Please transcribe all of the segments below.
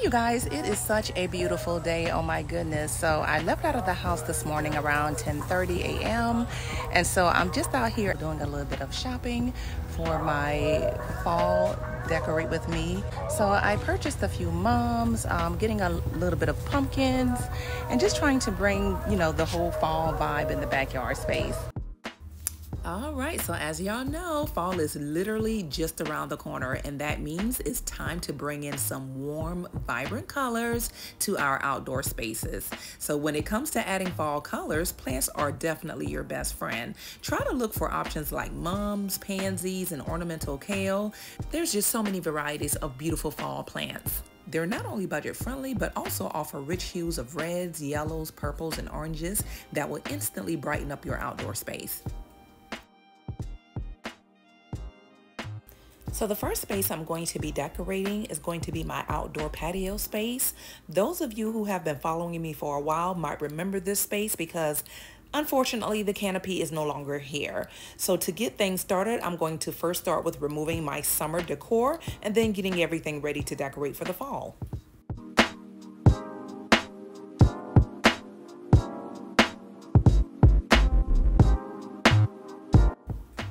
you guys, it is such a beautiful day. Oh my goodness. So I left out of the house this morning around 10:30 a.m. and so I'm just out here doing a little bit of shopping for my fall decorate with me. So I purchased a few mums, getting a little bit of pumpkins and just trying to bring, the whole fall vibe in the backyard space. All right, so as y'all know, fall is literally just around the corner, and that means it's time to bring in some warm, vibrant colors to our outdoor spaces. So when it comes to adding fall colors, plants are definitely your best friend. Try to look for options like mums, pansies, and ornamental kale. There's just so many varieties of beautiful fall plants. They're not only budget friendly, but also offer rich hues of reds, yellows, purples, and oranges that will instantly brighten up your outdoor space. So the first space I'm going to be decorating is going to be my outdoor patio space. Those of you who have been following me for a while might remember this space because unfortunately the canopy is no longer here. So to get things started, I'm going to first start with removing my summer decor and then getting everything ready to decorate for the fall.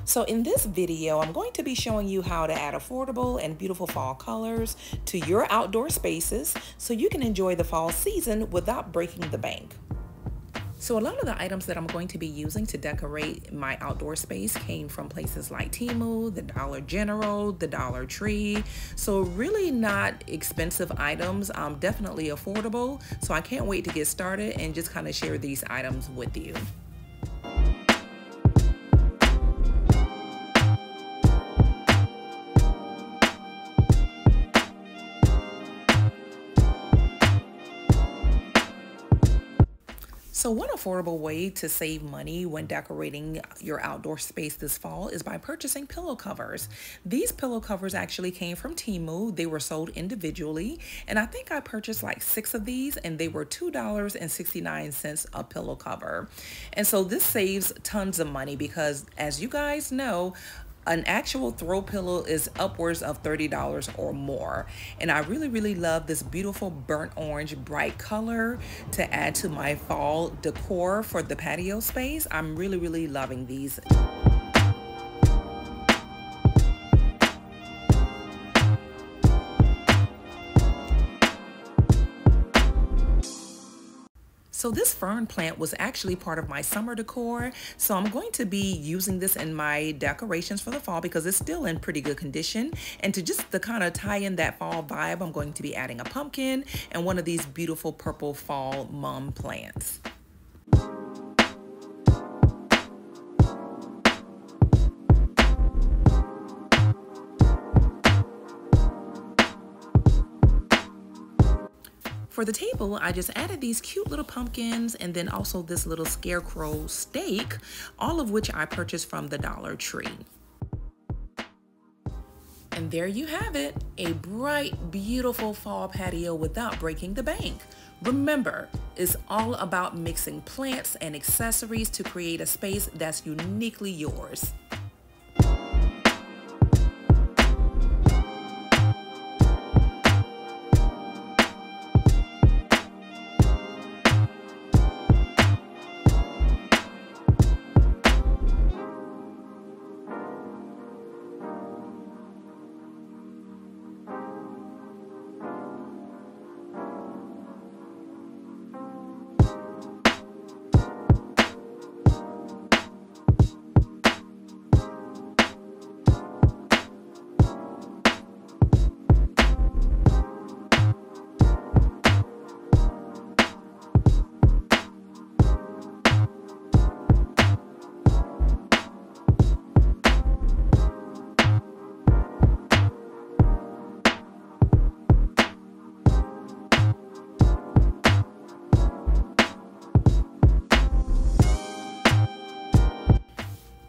So in this video, I'm going to be showing you how to add affordable and beautiful fall colors to your outdoor spaces so you can enjoy the fall season without breaking the bank. So a lot of the items that I'm going to be using to decorate my outdoor space came from places like Temu, the Dollar General, the Dollar Tree. So really not expensive items, definitely affordable. So I can't wait to get started and just kind of share these items with you. So one affordable way to save money when decorating your outdoor space this fall is by purchasing pillow covers. These pillow covers actually came from Temu. They were sold individually, and I think I purchased like 6 of these, and they were $2.69 a pillow cover. And so this saves tons of money because, as you guys know, an actual throw pillow is upwards of $30 or more. And I really love this beautiful burnt orange bright color to add to my fall decor for the patio space. I'm really loving these. So this fern plant was actually part of my summer decor. So I'm going to be using this in my decorations for the fall because it's still in pretty good condition. And to kind of tie in that fall vibe, I'm going to be adding a pumpkin and one of these beautiful purple fall mum plants. For the table, I just added these cute little pumpkins and then also this little scarecrow stake, all of which I purchased from the Dollar Tree. And there you have it, a bright, beautiful fall patio without breaking the bank. Remember, it's all about mixing plants and accessories to create a space that's uniquely yours.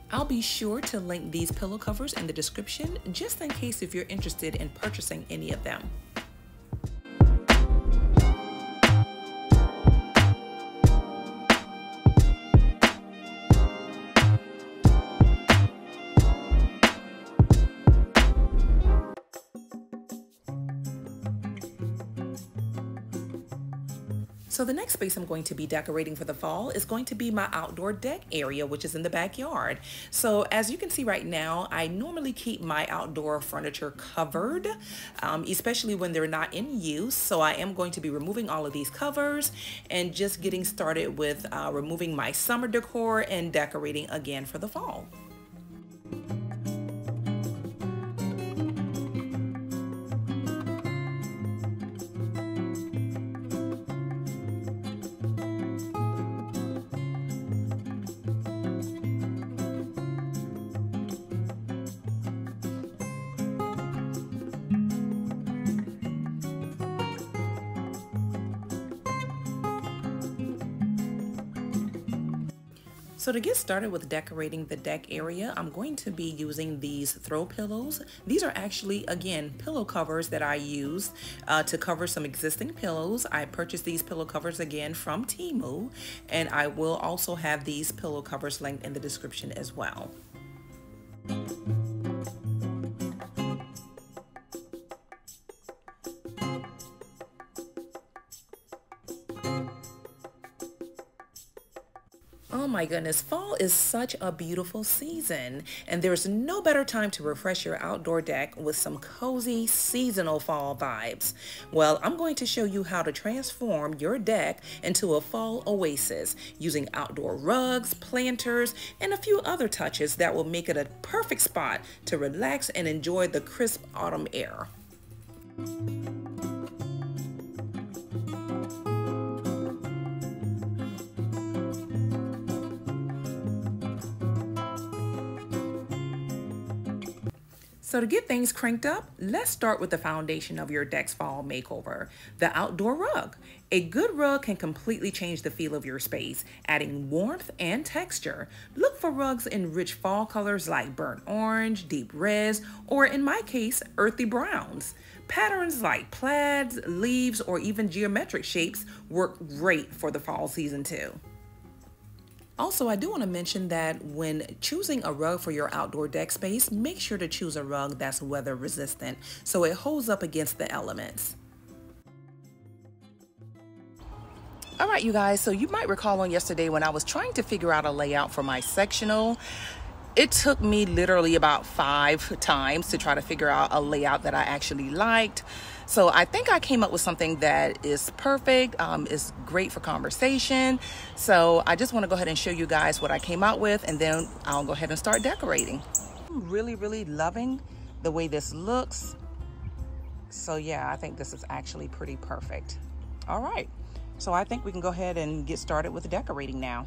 I'll be sure to link these pillow covers in the description just in case if you're interested in purchasing any of them. So the next space I'm going to be decorating for the fall is going to be my outdoor deck area, which is in the backyard. So as you can see right now, I normally keep my outdoor furniture covered, especially when they're not in use. So I am going to be removing all of these covers and just getting started with removing my summer decor and decorating again for the fall. So to get started with decorating the deck area, I'm going to be using these throw pillows. These are actually, again, pillow covers that I use to cover some existing pillows. I purchased these pillow covers again from Temu, and I will also have these pillow covers linked in the description as well. Oh my goodness, fall is such a beautiful season, and there's no better time to refresh your outdoor deck with some cozy seasonal fall vibes. Well, I'm going to show you how to transform your deck into a fall oasis using outdoor rugs, planters, and a few other touches that will make it a perfect spot to relax and enjoy the crisp autumn air. So to get things cranked up, let's start with the foundation of your deck's fall makeover, the outdoor rug. A good rug can completely change the feel of your space, adding warmth and texture. Look for rugs in rich fall colors like burnt orange, deep reds, or in my case, earthy browns. Patterns like plaids, leaves, or even geometric shapes work great for the fall season too. Also, I do want to mention that when choosing a rug for your outdoor deck space, make sure to choose a rug that's weather resistant so it holds up against the elements. All right, you guys, so you might recall on yesterday when I was trying to figure out a layout for my sectional, it took me literally about 5 times to try to figure out a layout that I actually liked. So I think I came up with something that is perfect, is great for conversation. So I just want to go ahead and show you guys what I came out with, and then I'll go ahead and start decorating. I'm really loving the way this looks. So yeah, I think this is actually pretty perfect. All right, so I think we can go ahead and get started with the decorating now.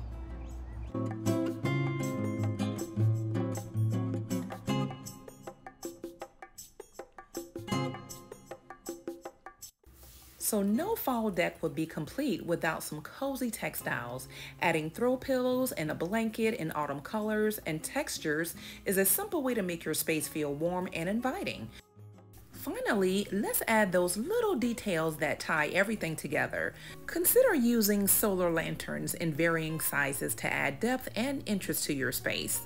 So no fall deck would be complete without some cozy textiles. Adding throw pillows and a blanket in autumn colors and textures is a simple way to make your space feel warm and inviting. Finally, let's add those little details that tie everything together. Consider using solar lanterns in varying sizes to add depth and interest to your space.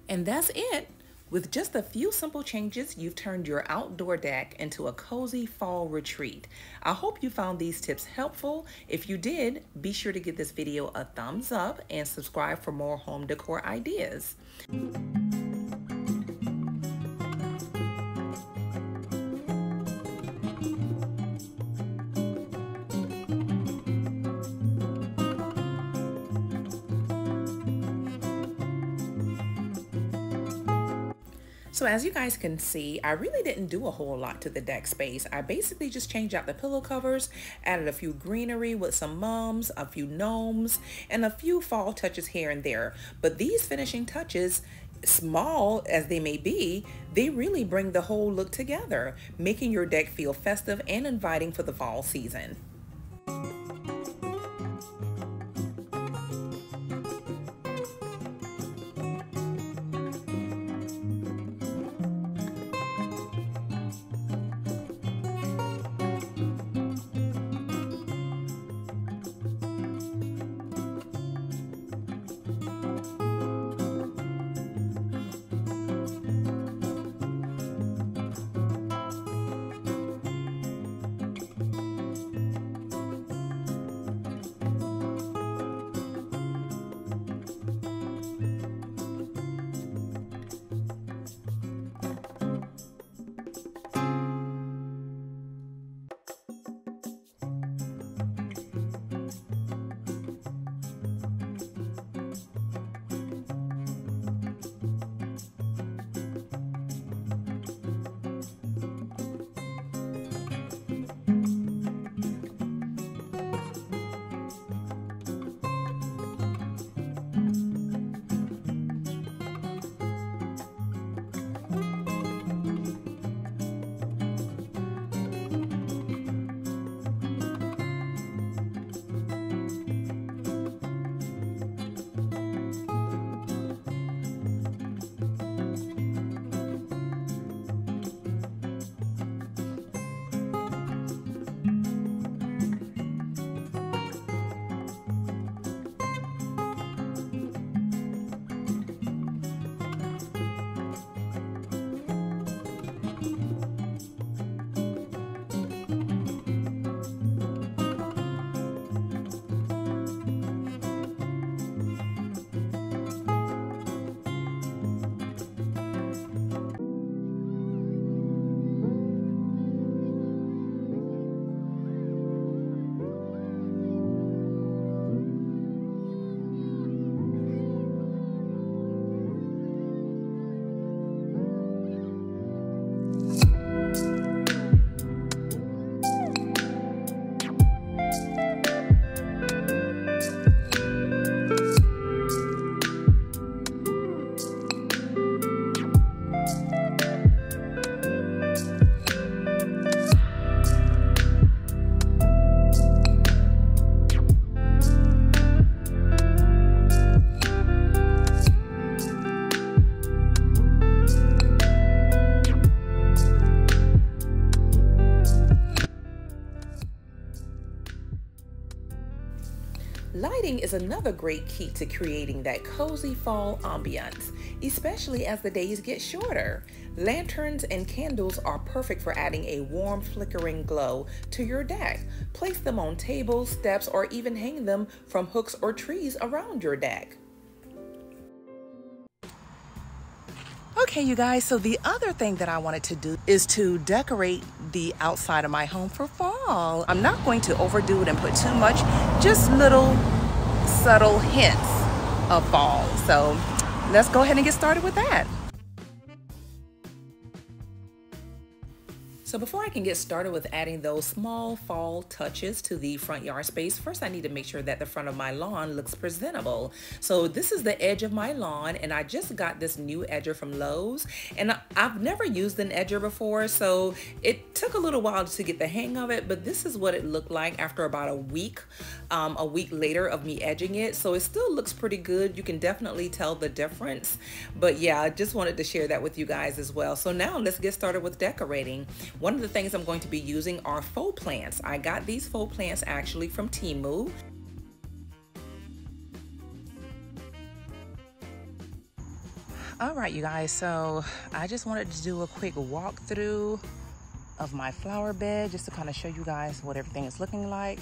And that's it. With just a few simple changes, you've turned your outdoor deck into a cozy fall retreat. I hope you found these tips helpful. If you did, be sure to give this video a thumbs up and subscribe for more home decor ideas. So as you guys can see, I really didn't do a whole lot to the deck space. I basically just changed out the pillow covers, added a few greenery with some mums, a few gnomes, and a few fall touches here and there. But these finishing touches, small as they may be, they really bring the whole look together, making your deck feel festive and inviting for the fall season. Lighting is another great key to creating that cozy fall ambiance, especially as the days get shorter. Lanterns and candles are perfect for adding a warm, flickering glow to your deck. Place them on tables, steps, or even hang them from hooks or trees around your deck. Okay, you guys, so the other thing that I wanted to do is to decorate the outside of my home for fall. I'm not going to overdo it and put too much, just little subtle hints of fall. So let's go ahead and get started with that. So before I can get started with adding those small fall touches to the front yard space, first I need to make sure that the front of my lawn looks presentable. So this is the edge of my lawn, and I just got this new edger from Lowe's, and I've never used an edger before, so it took a little while to get the hang of it, but this is what it looked like after about a week later of me edging it. So it still looks pretty good. You can definitely tell the difference, but yeah, I just wanted to share that with you guys as well. So now let's get started with decorating. One of the things I'm going to be using are faux plants. I got these faux plants actually from Temu. All right, you guys, so I just wanted to do a quick walkthrough of my flower bed just to kind of show you guys what everything is looking like.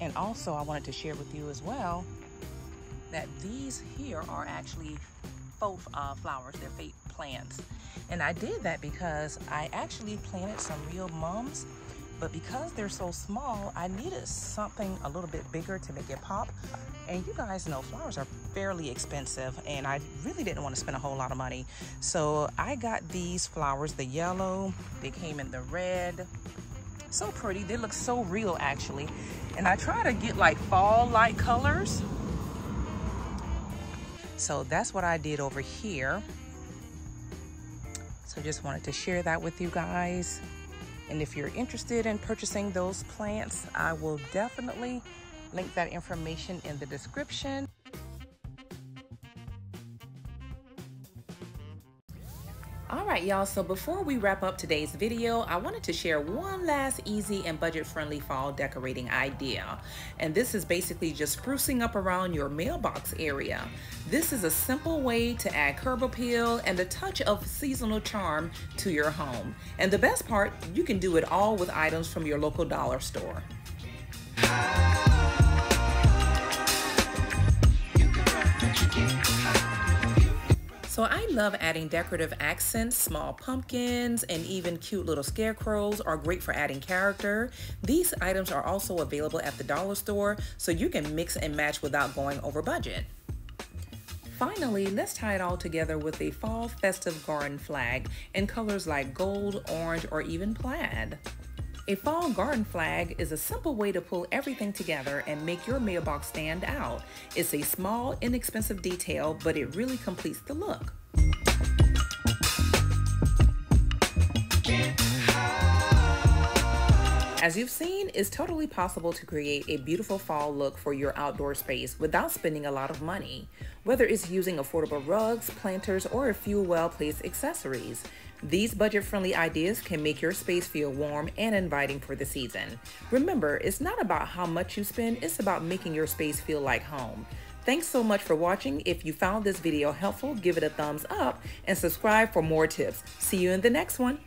And also I wanted to share with you as well that these here are actually faux flowers. They're fake plants. And I did that because I actually planted some real mums, but because they're so small, I needed something a little bit bigger to make it pop. And you guys know flowers are fairly expensive, and I really didn't want to spend a whole lot of money. So I got these flowers, the yellow, they came in the red. So pretty, they look so real actually. And I try to get like fall-like colors. So that's what I did over here. So just wanted to share that with you guys. And if you're interested in purchasing those plants, I will definitely link that information in the description. All right, y'all, so before we wrap up today's video, I wanted to share one last easy and budget-friendly fall decorating idea. And this is basically just sprucing up around your mailbox area. This is a simple way to add curb appeal and a touch of seasonal charm to your home. And the best part, you can do it all with items from your local dollar store. So I love adding decorative accents. Small pumpkins and even cute little scarecrows are great for adding character. These items are also available at the dollar store, so you can mix and match without going over budget. Finally, let's tie it all together with a fall festive garden flag in colors like gold, orange, or even plaid. A fall garden flag is a simple way to pull everything together and make your mailbox stand out. It's a small, inexpensive detail, but it really completes the look. As you've seen, it's totally possible to create a beautiful fall look for your outdoor space without spending a lot of money, whether it's using affordable rugs, planters, or a few well-placed accessories. These budget-friendly ideas can make your space feel warm and inviting for the season. Remember, it's not about how much you spend, it's about making your space feel like home. Thanks so much for watching. If you found this video helpful, give it a thumbs up and subscribe for more tips. See you in the next one.